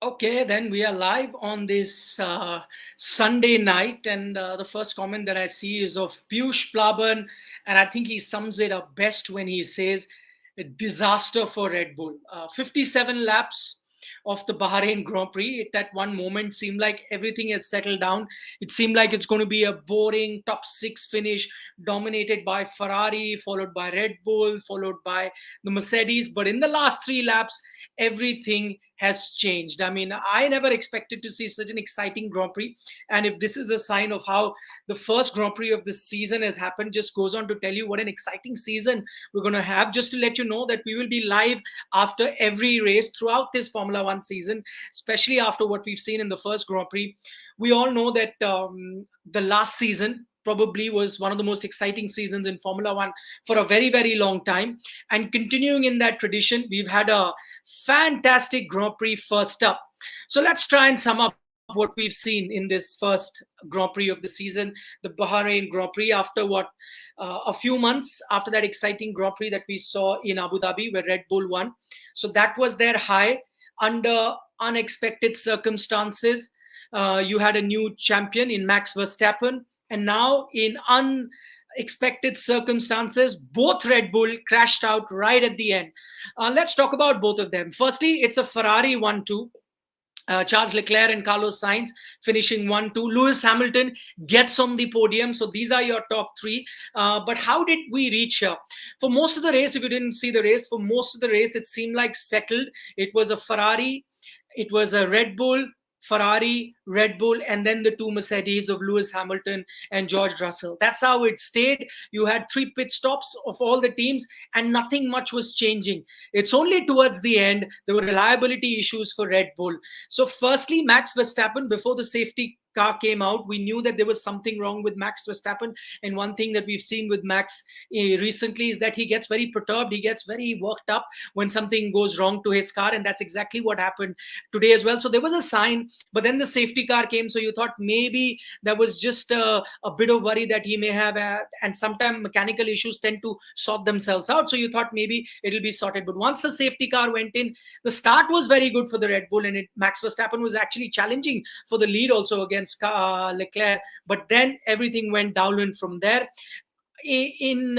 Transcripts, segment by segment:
Okay, then we are live on this Sunday night, and the first comment that I see is of Piyush Plaban, and I think he sums it up best when he says, "A disaster for Red Bull." 57 laps of the Bahrain Grand Prix. It at one moment seemed like everything had settled down. It seemed like it's going to be a boring top six finish, dominated by Ferrari, followed by Red Bull, followed by the Mercedes. But in the last three laps, everything has changed. I mean, I never expected to see such an exciting Grand Prix. And if this is a sign of how the first Grand Prix of this season has happened, just goes on to tell you what an exciting season we're going to have. Just to let you know that we will be live after every race throughout this Formula One season, especially after what we've seen in the first Grand Prix. We all know that the last season probably was one of the most exciting seasons in Formula One for a very, very long time. And continuing in that tradition, we've had a fantastic Grand Prix first up. So let's try and sum up what we've seen in this first Grand Prix of the season, the Bahrain Grand Prix, after a few months after that exciting Grand Prix that we saw in Abu Dhabi, where Red Bull won. So that was their high under unexpected circumstances. You had a new champion in Max Verstappen, and now in unexpected circumstances, both Red Bull crashed out right at the end. Let's talk about both of them. Firstly, it's a Ferrari 1-2. Charles Leclerc and Carlos Sainz finishing 1-2. Lewis Hamilton gets on the podium. So these are your top three. But how did we reach here? For most of the race, if you didn't see the race, for most of the race, it seemed like settled. It was a Ferrari, it was a Red Bull, Ferrari, Red Bull, and then the two Mercedes of Lewis Hamilton and George Russell. That's how it stayed. You had three pit stops of all the teams, and nothing much was changing. It's only towards the end there were reliability issues for Red Bull. So, firstly, Max Verstappen, before the safety car came out, we knew that there was something wrong with Max Verstappen. And one thing that we've seen with Max recently is that he gets very perturbed, he gets very worked up when something goes wrong to his car, and that's exactly what happened today as well. So there was a sign, but then the safety car came, so you thought maybe that was just a bit of worry that he may have had, and sometimes mechanical issues tend to sort themselves out, so you thought maybe it'll be sorted. But once the safety car went in, the start was very good for the Red Bull, and Max Verstappen was actually challenging for the lead also against Leclerc, but then everything went downwind from there. In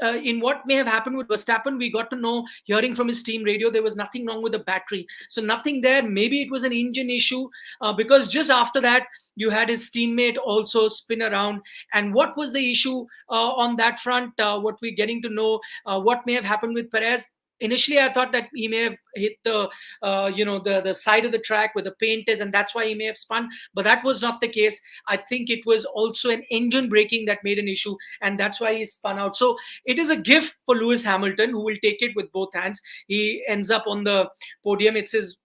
in what may have happened with Verstappen, we got to know, hearing from his team radio, there was nothing wrong with the battery. So nothing there. Maybe it was an engine issue, because just after that, you had his teammate also spin around. And what was the issue on that front? What we're getting to know, what may have happened with Perez. Initially, I thought that he may have hit the side of the track where the paint is, and that's why he may have spun. But that was not the case. I think it was also an engine braking that made an issue, and that's why he spun out. So it is a gift for Lewis Hamilton, who will take it with both hands. He ends up on the podium. It's his,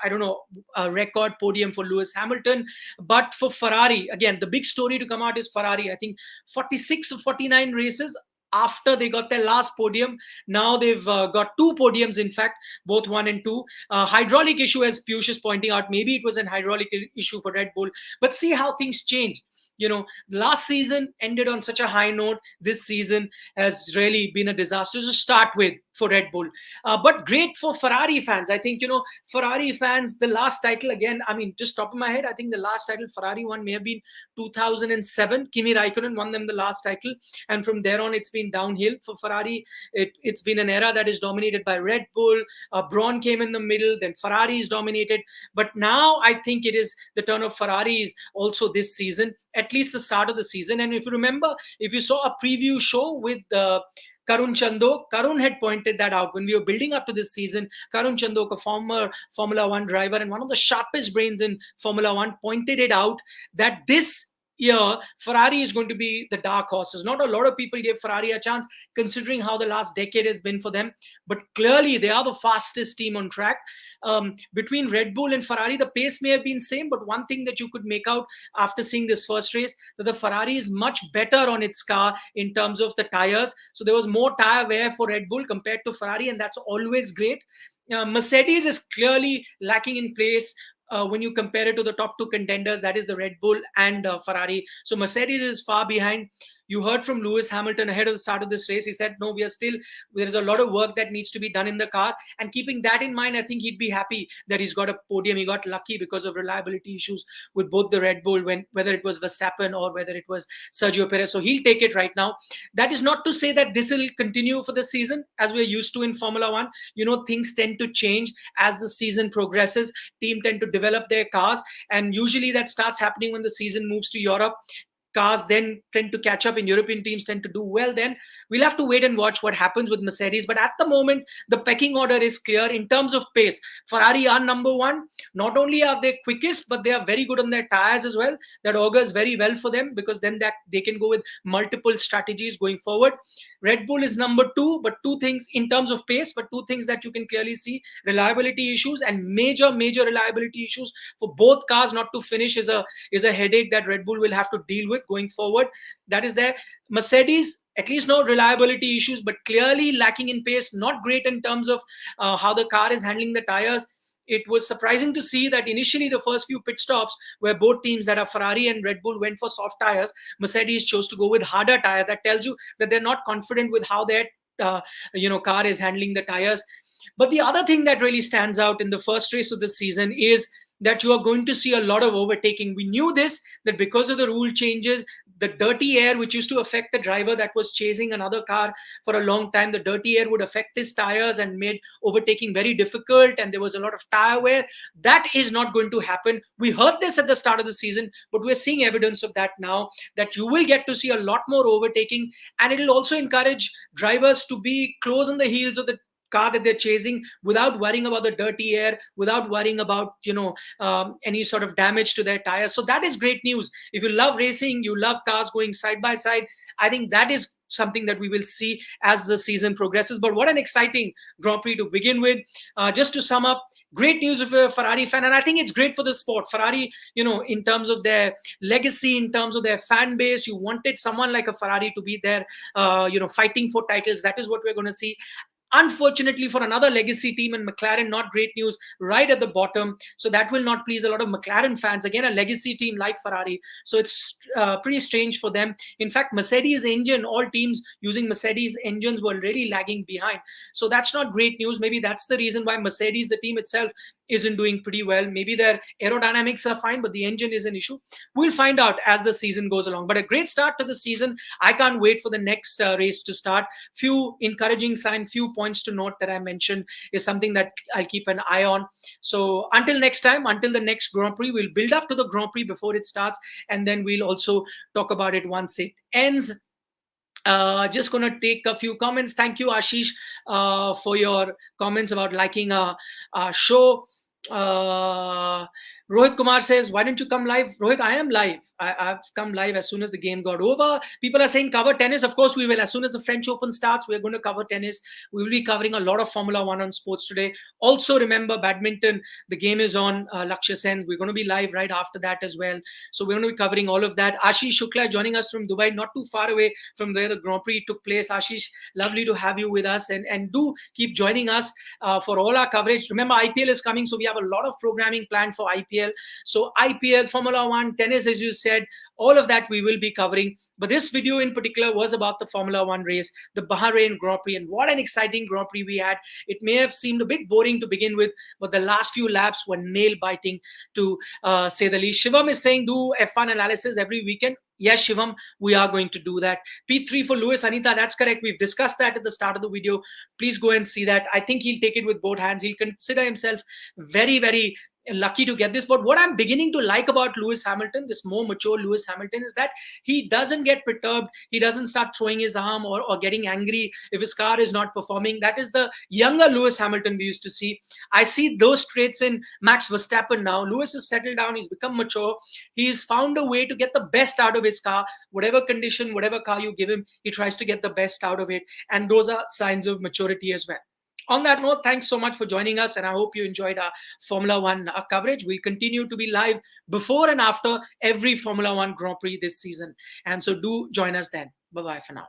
I don't know, a record podium for Lewis Hamilton. But for Ferrari, again, the big story to come out is Ferrari. I think 46 or 49 races after they got their last podium. Now they've got two podiums, in fact, both one and two. Hydraulic issue, as Piyush is pointing out, maybe it was an hydraulic issue for Red Bull. But see how things change. Last season ended on such a high note. This season has really been a disaster to start with for Red Bull. But great for Ferrari fans. I think, Ferrari fans, the last title, again, I mean, just top of my head, I think the last title Ferrari won may have been 2007. Kimi Raikkonen won them the last title. And from there on, it's been downhill for Ferrari. It's been an era that is dominated by Red Bull. Braun came in the middle, then Ferrari is dominated. But now I think it is the turn of Ferraris also this season, at least the start of the season. And if you remember, if you saw a preview show with Karun Chandok, Karun had pointed that out when we were building up to this season. Karun Chandok, a former Formula One driver and one of the sharpest brains in Formula One, pointed it out that this year Ferrari is going to be the dark horses. Not a lot of people gave Ferrari a chance, considering how the last decade has been for them, but clearly they are the fastest team on track. Between Red Bull and Ferrari, the pace may have been same, but one thing that you could make out after seeing this first race, that the Ferrari is much better on its car in terms of the tires. So there was more tire wear for Red Bull compared to Ferrari, and that's always great. Mercedes is clearly lacking in place when you compare it to the top two contenders, that is the Red Bull and Ferrari. So Mercedes is far behind. You heard from Lewis Hamilton ahead of the start of this race. He said, no, there's a lot of work that needs to be done in the car. And keeping that in mind, I think he'd be happy that he's got a podium. He got lucky because of reliability issues with both the Red Bull, whether it was Verstappen or whether it was Sergio Perez. So he'll take it right now. That is not to say that this will continue for the season, as we're used to in Formula One. Things tend to change as the season progresses. Teams tend to develop their cars, and usually that starts happening when the season moves to Europe. Cars then tend to catch up, and European teams tend to do well. Then we'll have to wait and watch what happens with Mercedes. But at the moment, the pecking order is clear in terms of pace. Ferrari are number one. Not only are they quickest, but they are very good on their tires as well. That augurs very well for them, because then they can go with multiple strategies going forward. Red Bull is number two, but two things in terms of pace, but two things that you can clearly see: reliability issues, and major reliability issues for both cars not to finish is a headache that Red Bull will have to deal with going forward. That is there. Mercedes, at least no reliability issues, but clearly lacking in pace. Not great in terms of how the car is handling the tires. It was surprising to see that initially the first few pit stops, where both teams, that are Ferrari and Red Bull, went for soft tires, Mercedes chose to go with harder tires. That tells you that they're not confident with how their car is handling the tires. But the other thing that really stands out in the first race of the season is that you are going to see a lot of overtaking. We knew this, that because of the rule changes, the dirty air, which used to affect the driver that was chasing another car for a long time, the dirty air would affect his tires and made overtaking very difficult, and there was a lot of tire wear. That is not going to happen. We heard this at the start of the season, but we're seeing evidence of that now, that you will get to see a lot more overtaking, and it'll also encourage drivers to be close on the heels of the car that they're chasing, without worrying about the dirty air, without worrying about any sort of damage to their tires. So that is great news. If you love racing, you love cars going side by side, I think that is something that we will see as the season progresses. But what an exciting Grand Prix to begin with. Just to sum up, great news if you're a Ferrari fan, and I think it's great for the sport. Ferrari, in terms of their legacy, in terms of their fan base, you wanted someone like a Ferrari to be there, fighting for titles. That is what we're going to see. Unfortunately for another legacy team in McLaren, not great news right at the bottom. So that will not please a lot of McLaren fans. Again, a legacy team like Ferrari. So it's pretty strange for them. In fact, Mercedes engine, all teams using Mercedes engines were really lagging behind. So that's not great news. Maybe that's the reason why Mercedes, the team itself, isn't doing pretty well. Maybe their aerodynamics are fine, but the engine is an issue. We'll find out as the season goes along. But a great start to the season. I can't wait for the next race to start. Few encouraging signs, few points to note that I mentioned is something that I'll keep an eye on. So until next time, until the next Grand Prix, we'll build up to the Grand Prix before it starts, and then we'll also talk about it once it ends. Just going to take a few comments. Thank you, Ashish, for your comments about liking our show. Rohit Kumar says, why don't you come live? Rohit, I am live. I've come live as soon as the game got over. People are saying cover tennis. Of course we will. As soon as the French Open starts, we're going to cover tennis. We will be covering a lot of Formula One on Sports Today. Also remember badminton. The game is on Lakshya Sen. We're going to be live right after that as well. So we're going to be covering all of that. Ashish Shukla joining us from Dubai, not too far away from where the Grand Prix took place. Ashish, lovely to have you with us, and do keep joining us for all our coverage. Remember, IPL is coming, so we have a lot of programming planned for IPL. So IPL, Formula One, tennis, as you said, all of that we will be covering. But this video in particular was about the Formula One race, the Bahrain Grand Prix, and what an exciting Grand Prix we had. It may have seemed a bit boring to begin with, but the last few laps were nail-biting, to say the least. Shivam is saying do F1 analysis every weekend. Yes, Shivam, we are going to do that. P3 for Lewis, Anita, that's correct. We've discussed that at the start of the video. Please go and see that. I think he'll take it with both hands. He'll consider himself very, very lucky to get this. But what I'm beginning to like about Lewis Hamilton, this more mature Lewis Hamilton, is that he doesn't get perturbed. He doesn't start throwing his arm or getting angry if his car is not performing. That is the younger Lewis Hamilton we used to see. I see those traits in Max Verstappen now. Lewis has settled down. He's become mature. He's found a way to get the best out of his car. Whatever condition, whatever car you give him, he tries to get the best out of it. And those are signs of maturity as well. On that note, thanks so much for joining us, and I hope you enjoyed our Formula One coverage. We'll continue to be live before and after every Formula One Grand Prix this season, and so do join us then. Bye-bye for now.